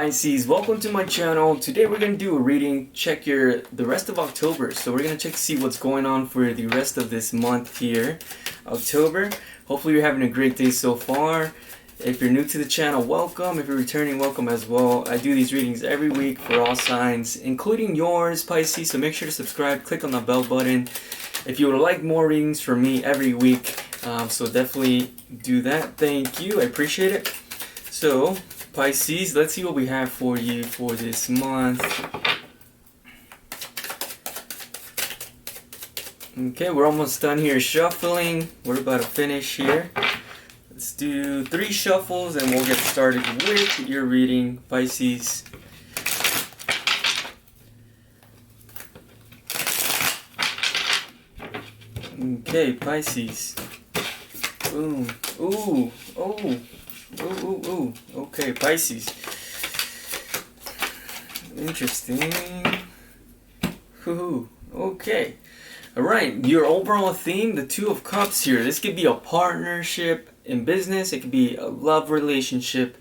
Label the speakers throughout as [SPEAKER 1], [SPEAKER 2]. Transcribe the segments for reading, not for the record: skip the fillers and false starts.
[SPEAKER 1] Pisces, welcome to my channel. Today we're going to do a reading, check the rest of October. So we're going to check to see what's going on for the rest of this month here, October. Hopefully you're having a great day so far. If you're new to the channel, welcome. If you're returning, welcome as well. I do these readings every week for all signs, including yours, Pisces. So make sure to subscribe, click on the bell button if you would like more readings from me every week. So definitely do that. Thank you. I appreciate it. So Pisces, let's see what we have for you for this month. Okay, we're almost done here shuffling. We're about to finish here. Let's do 3 shuffles and we'll get started with your reading, Pisces. Okay, Pisces. Boom. Ooh. Oh. Ooh. Okay, Pisces. Interesting. Ooh. Okay. Alright, your overall theme, the Two of Cups here. This could be a partnership in business. It could be a love relationship.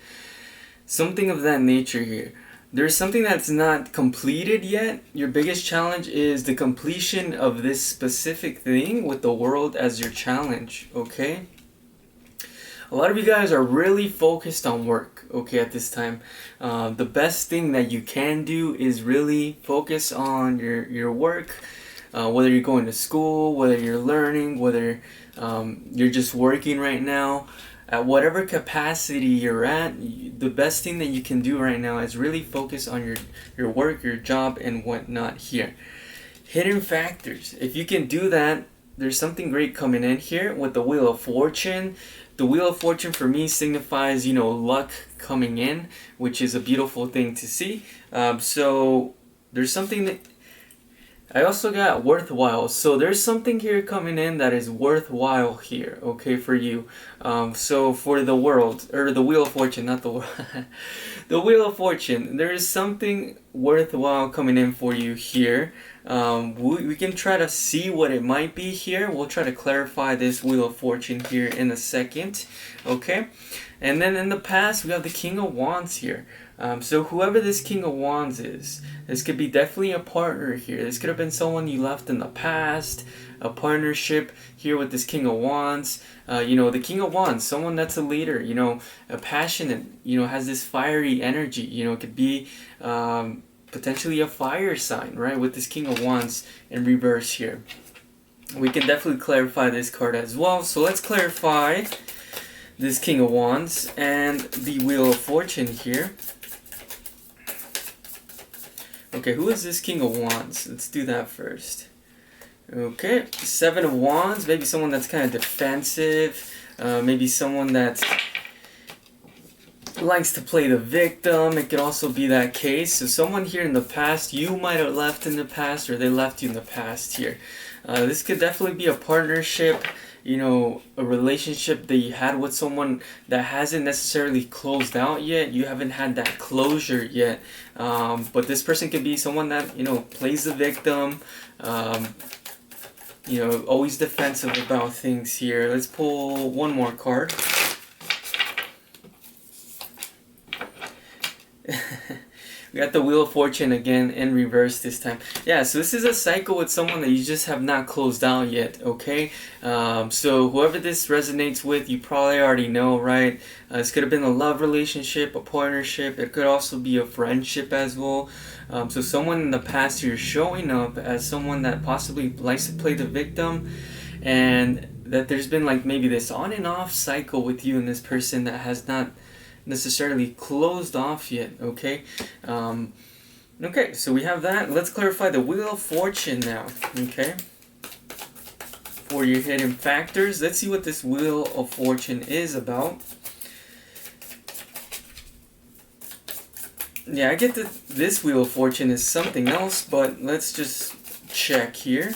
[SPEAKER 1] Something of that nature here. There's something that's not completed yet. Your biggest challenge is the completion of this specific thing with the world as your challenge, okay? A lot of you guys are really focused on work, okay, at this time. The best thing that you can do is really focus on your work, whether you're going to school, whether you're learning, whether you're just working right now. At whatever capacity you're at, the best thing that you can do right now is really focus on your work, your job, and whatnot here. Hidden factors. If you can do that, there's something great coming in here with the Wheel of Fortune. The Wheel of Fortune for me signifies, luck coming in, which is a beautiful thing to see. So there's something that I also got worthwhile. So there's something here coming in that is worthwhile here, okay, for you. So for the world, or the Wheel of Fortune, not the world. The Wheel of Fortune, there is something worthwhile coming in for you here. We can try to see what it might be here. We'll try to clarify this Wheel of Fortune here in a second, okay? And then in the past, we have the King of Wands here. So whoever this King of Wands is, this could be definitely a partner here. This could have been someone you left in the past, a partnership here with this King of Wands. The King of Wands, someone that's a leader, a passionate, has this fiery energy. It could be potentially a fire sign, right, with this King of Wands in reverse here. We can definitely clarify this card as well. So let's clarify this King of Wands and the Wheel of Fortune here. Okay, who is this King of Wands? Let's do that first. Okay, 7 of Wands, maybe someone that's kind of defensive, maybe someone that likes to play the victim. It could also be that case. So someone here in the past, you might have left in the past, or they left you in the past here. This could definitely be a partnership, a relationship that you had with someone that hasn't necessarily closed out yet. You haven't had that closure yet. But this person could be someone that, plays the victim, always defensive about things here. Let's pull one more card. We got the Wheel of Fortune again in reverse this time. Yeah, so this is a cycle with someone that you just have not closed out yet, okay? So whoever this resonates with, you probably already know, right? This could have been a love relationship, a partnership. It could also be a friendship as well. So someone in the past, you're showing up as someone that possibly likes to play the victim, and that there's been like maybe this on and off cycle with you and this person that has not necessarily closed off yet, okay? Okay, so we have that. Let's clarify the Wheel of Fortune now, okay? For your hidden factors, let's see what this Wheel of Fortune is about. Yeah, I get that this Wheel of Fortune is something else, but let's just check here.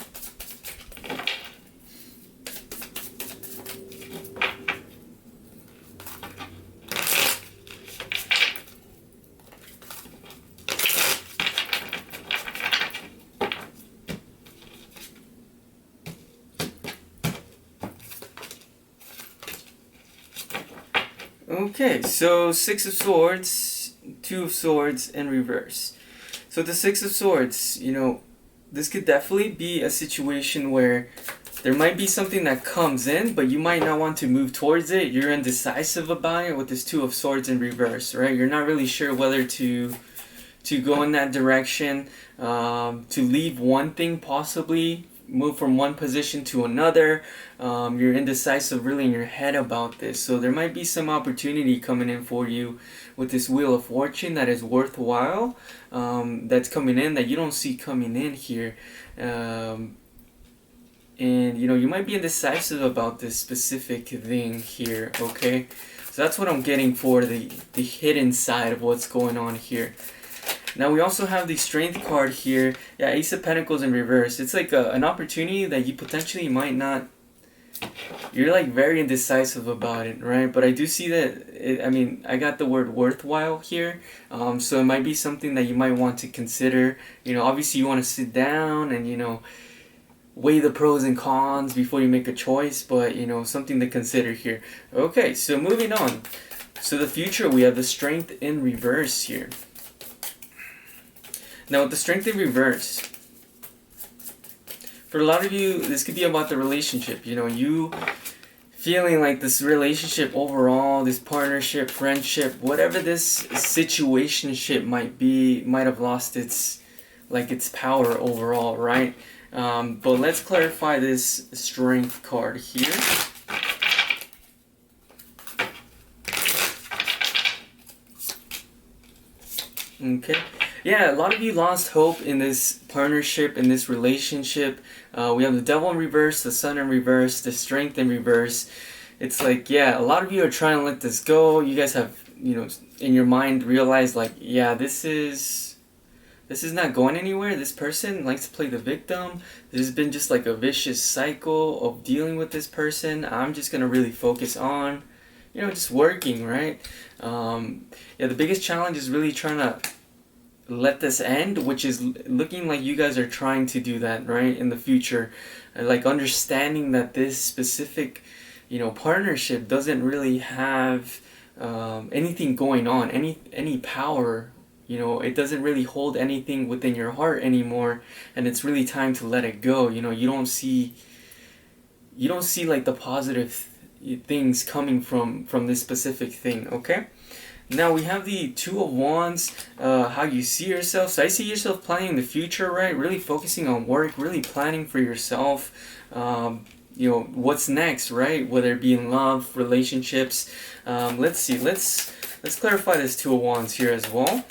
[SPEAKER 1] Okay, so 6 of Swords, Two of Swords in reverse. So the Six of Swords, this could definitely be a situation where there might be something that comes in, but you might not want to move towards it. You're indecisive about it with this Two of Swords in reverse, right? You're not really sure whether to go in that direction, to leave one thing possibly, move from one position to another. You're indecisive really in your head about this. So there might be some opportunity coming in for you with this Wheel of Fortune that is worthwhile, that's coming in that you don't see coming in here. And you might be indecisive about this specific thing here, okay? So that's what I'm getting for the hidden side of what's going on here. Now we also have the Strength card here. Yeah, Ace of Pentacles in reverse. It's like an opportunity that you potentially might not... You're like very indecisive about it, right? But I do see that, I got the word worthwhile here. So it might be something that you might want to consider. Obviously you want to sit down and, weigh the pros and cons before you make a choice. But, something to consider here. Okay, so moving on. So the future, we have the Strength in reverse here. Now with the Strength in reverse, for a lot of you, this could be about the relationship. You feeling like this relationship overall, this partnership, friendship, whatever this situationship might be, might have lost its power overall, right? But let's clarify this Strength card here. Okay. Yeah, a lot of you lost hope in this partnership, in this relationship. We have the Devil in reverse, the Sun in reverse, the Strength in reverse. It's like, yeah, a lot of you are trying to let this go. You guys have, in your mind realized like, yeah, this is not going anywhere. This person likes to play the victim. This has been just like a vicious cycle of dealing with this person. I'm just going to really focus on, just working, right? Yeah, the biggest challenge is really trying to let this end, which is looking like you guys are trying to do that, right, in the future. Like understanding that this specific, partnership doesn't really have anything going on, any power. It doesn't really hold anything within your heart anymore, and it's really time to let it go. You don't see like the positive things coming from this specific thing, okay? Now we have the Two of Wands, how you see yourself. So I see yourself planning the future, right? Really focusing on work, really planning for yourself. What's next, right? Whether it be in love, relationships. Let's see. Let's clarify this Two of Wands here as well.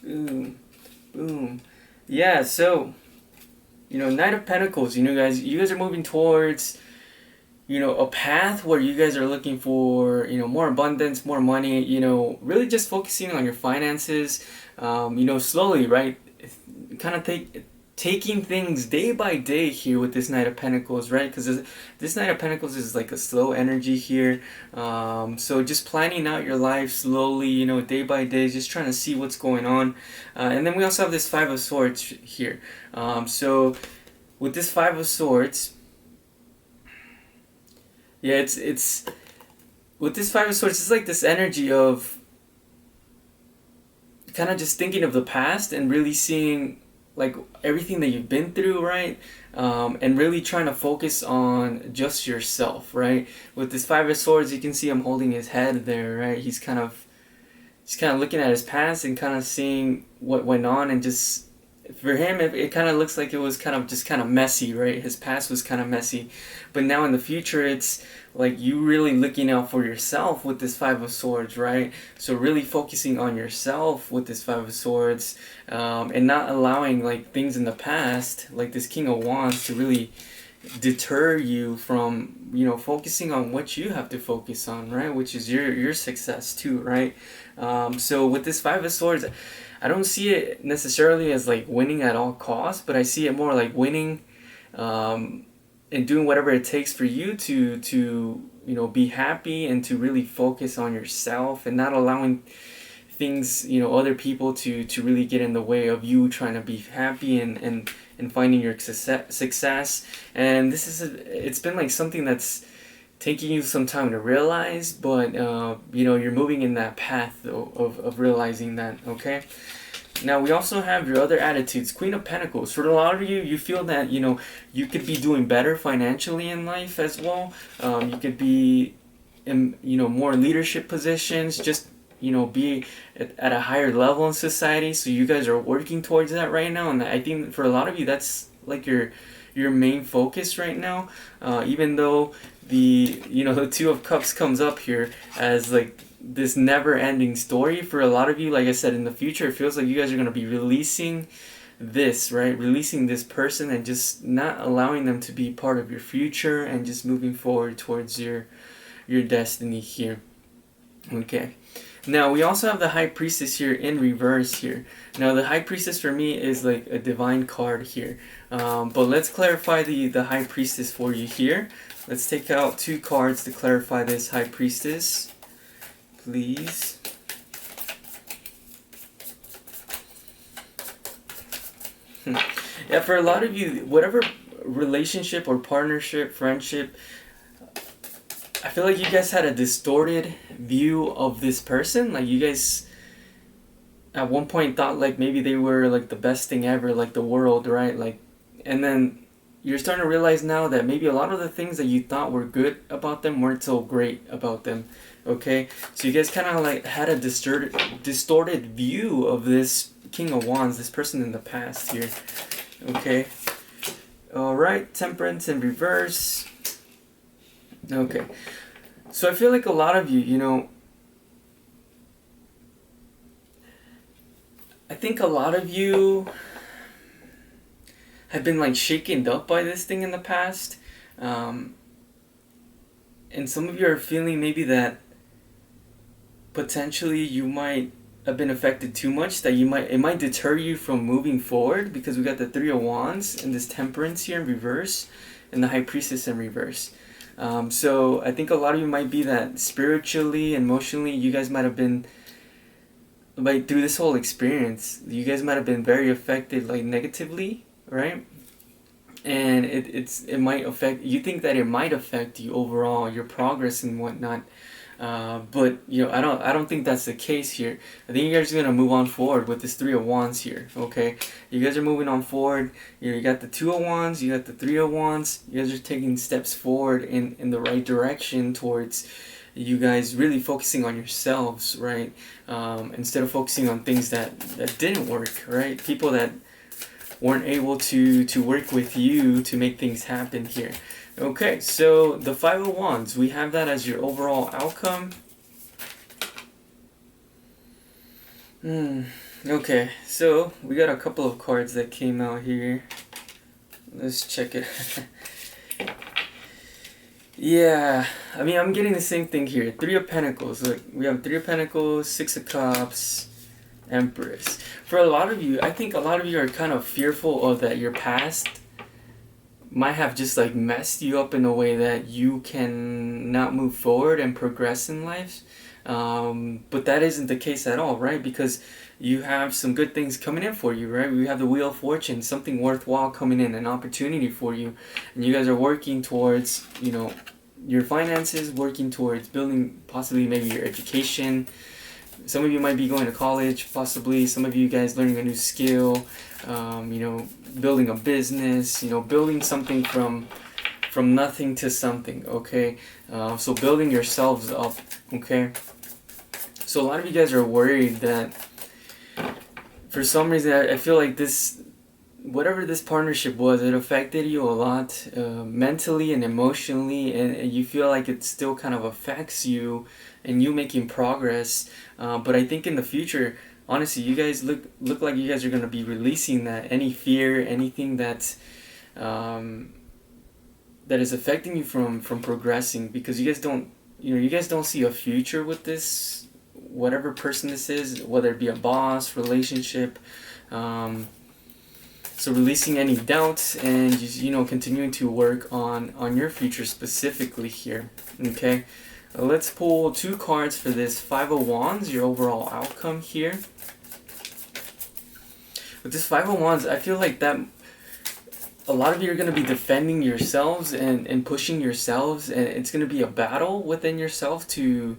[SPEAKER 1] Boom, boom. Yeah, so, Knight of Pentacles, guys, you guys are moving towards, a path where you guys are looking for, more abundance, more money, really just focusing on your finances, slowly, right? Kind of taking things day by day here with this Knight of Pentacles, right? Because this Knight of Pentacles is like a slow energy here. So just planning out your life slowly, day by day, just trying to see what's going on. And then we also have this Five of Swords here. So with this Five of Swords, yeah, it's with this Five of Swords, it's like this energy of kind of just thinking of the past and really seeing like everything that you've been through, right? And really trying to focus on just yourself, right? With this Five of Swords, you can see him holding his head there, right? He's kind of looking at his past and kind of seeing what went on, and just for him, it kind of looks like it was kind of messy, right? His past was kind of messy, but now in the future, it's like you really looking out for yourself with this Five of Swords, right? So really focusing on yourself with this Five of Swords, and not allowing like things in the past, like this King of Wands, to really deter you from focusing on what you have to focus on, right? Which is your success too, right? So with this Five of Swords, I don't see it necessarily as like winning at all costs, but I see it more like winning and doing whatever it takes for you to be happy and to really focus on yourself and not allowing things, other people to really get in the way of you trying to be happy and finding your success. And it's been like something that's taking you some time to realize, but you're moving in that path of realizing that. Okay. Now we also have your other attitudes. Queen of Pentacles. For a lot of you, you feel that you could be doing better financially in life as well. You could be in more leadership positions. Just be at a higher level in society. So you guys are working towards that right now, and I think for a lot of you, that's like your main focus right now. Even though the Two of Cups comes up here as like this never-ending story for a lot of you. Like I said, in the future, it feels like you guys are going to be releasing this, right? Releasing this person and just not allowing them to be part of your future and just moving forward towards your destiny here. Okay. Now we also have the High Priestess here in reverse here. Now the High Priestess for me is like a divine card here. But let's clarify the High Priestess for you here. Let's take out 2 cards to clarify this High Priestess. Please. Yeah, for a lot of you, whatever relationship or partnership, friendship, I feel like you guys had a distorted view of this person. Like you guys at one point thought like maybe they were like the best thing ever, like the world, right? Like, and then you're starting to realize now that maybe a lot of the things that you thought were good about them weren't so great about them. Okay, so you guys kind of like had a distorted view of this King of Wands, this person in the past here. Okay, all right, Temperance and Reverse. Okay, so I feel like a lot of you, I think a lot of you have been like shaken up by this thing in the past, and some of you are feeling maybe that potentially you might have been affected too much, that it might deter you from moving forward, because we got the 3 of Wands and this Temperance here in reverse and the High Priestess in reverse. So I think a lot of you might be that spiritually, emotionally, you guys might have been like through this whole experience, you guys might have been very affected like negatively, right? And it might affect, you think that it might affect you overall, your progress and whatnot. But I don't think that's the case here. I think you guys are gonna move on forward with this 3 of Wands here. Okay, you guys are moving on forward. You got the 2 of Wands, you got the 3 of Wands. You guys are taking steps forward in the right direction towards you guys really focusing on yourselves, right? Instead of focusing on things that didn't work, right? People that weren't able to work with you to make things happen here. Okay, so the 5 of Wands, we have that as your overall outcome. Okay, so we got a couple of cards that came out here. Let's check it. Yeah, I mean, I'm getting the same thing here. 3 of Pentacles. Look, we have 3 of Pentacles, 6 of Cups, Empress. For a lot of you, I think a lot of you are kind of fearful of that your past might have just like messed you up in a way that you can not move forward and progress in life. But that isn't the case at all, right? Because you have some good things coming in for you, right? We have the Wheel of Fortune, something worthwhile coming in, an opportunity for you. And you guys are working towards, your finances, working towards building possibly maybe your education. Some of you might be going to college, possibly. Some of you guys learning a new skill, building a business, building something from nothing to something, okay? So building yourselves up, okay? So a lot of you guys are worried that for some reason, I feel like whatever this partnership was, it affected you a lot mentally and emotionally, and you feel like it still kind of affects you and you making progress. But I think in the future, honestly, you guys look like you guys are going to be releasing that, any fear, anything that is affecting you from progressing, because you guys don't see a future with this, whatever person this is, whether it be a boss, relationship. So releasing any doubts and just, continuing to work on your future specifically here. Okay, let's pull 2 cards for this Five of Wands, your overall outcome here. With this Five of Wands, I feel like that a lot of you are going to be defending yourselves and pushing yourselves, and it's going to be a battle within yourself to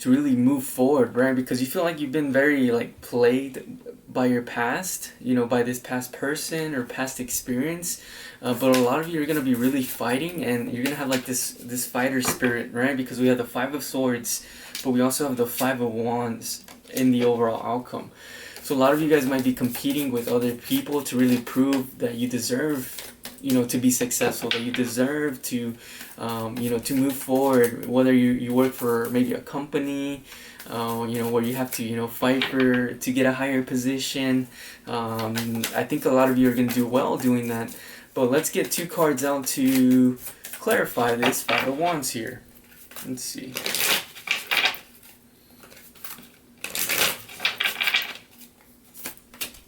[SPEAKER 1] really move forward, right? Because you feel like you've been very like plagued by your past, by this past person or past experience. But a lot of you are going to be really fighting, and you're going to have like this fighter spirit, right? Because we have the Five of Swords, but we also have the Five of Wands in the overall outcome. So a lot of you guys might be competing with other people to really prove that you deserve, to be successful, that you deserve to, to move forward. Whether you work for maybe a company, where you have to, fight to get a higher position. I think a lot of you are going to do well doing that. But let's get 2 cards out to clarify this Five of Wands here. Let's see.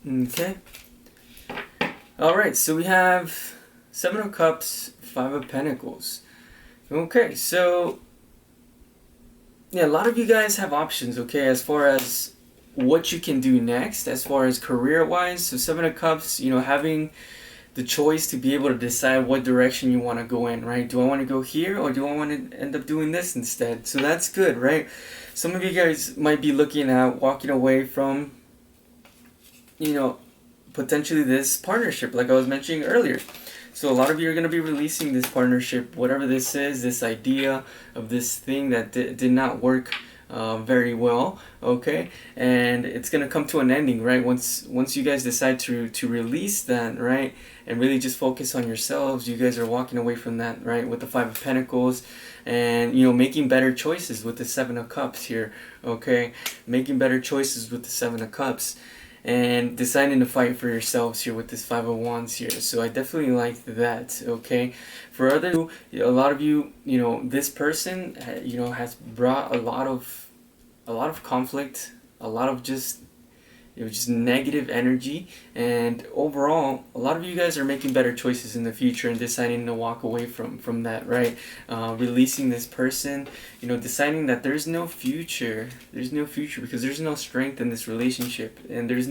[SPEAKER 1] Okay. Alright, so we have 7 of Cups, 5 of Pentacles. Okay, so yeah, a lot of you guys have options, okay, as far as what you can do next, as far as career-wise. So 7 of Cups, having the choice to be able to decide what direction you want to go in, right? Do I want to go here, or do I want to end up doing this instead? So that's good, right? Some of you guys might be looking at walking away from, potentially this partnership, like I was mentioning earlier. So a lot of you are going to be releasing this partnership, whatever this is, this idea of this thing that did not work very well, okay? And it's going to come to an ending, right? Once you guys decide to release that, right, and really just focus on yourselves, you guys are walking away from that, right, with the Five of Pentacles, and making better choices with the Seven of Cups here, okay? Making better choices with the Seven of Cups, and deciding to fight for yourselves here with this Five of Wands here. So I definitely like that, okay? For a lot of you, this person, has brought a lot of conflict, a lot of just negative energy, and overall, a lot of you guys are making better choices in the future and deciding to walk away from that, right? Releasing this person, deciding that there's no future because there's no strength in this relationship, and there's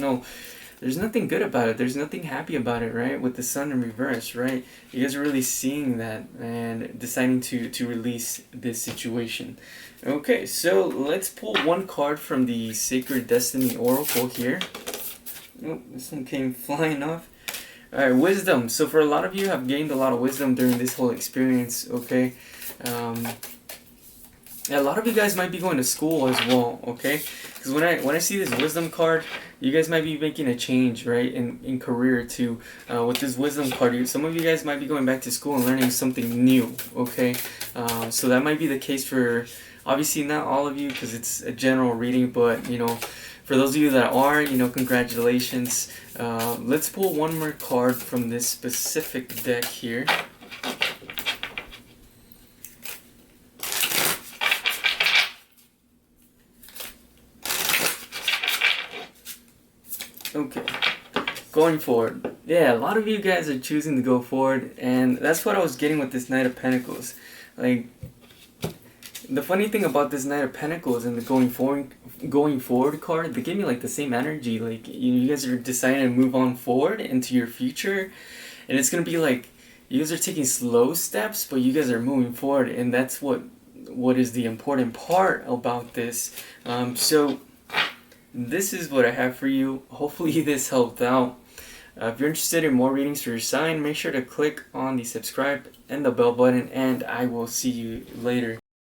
[SPEAKER 1] nothing good about it. There's nothing happy about it, right? With the Sun in reverse, right? You guys are really seeing that and deciding to release this situation. Okay, so let's pull 1 card from the Sacred Destiny Oracle here. Oh, this one came flying off. Alright, wisdom. So for a lot of you, have gained a lot of wisdom during this whole experience, okay? A lot of you guys might be going to school as well, okay? Because when I see this wisdom card, you guys might be making a change, right, in career too. With this wisdom card, some of you guys might be going back to school and learning something new, okay? So that might be the case for, obviously not all of you because it's a general reading, but for those of you that are, congratulations. Let's pull 1 more card from this specific deck here. Okay, going forward. Yeah, a lot of you guys are choosing to go forward, and that's what I was getting with this Knight of Pentacles. Like, the funny thing about this Knight of Pentacles and the going forward card, they give me like the same energy. Like, you guys are deciding to move on forward into your future, and it's gonna be like you guys are taking slow steps, but you guys are moving forward, and that's what is the important part about this. So this is what I have for you. Hopefully this helped out. If you're interested in more readings for your sign, make sure to click on the subscribe and the bell button, and I will see you later.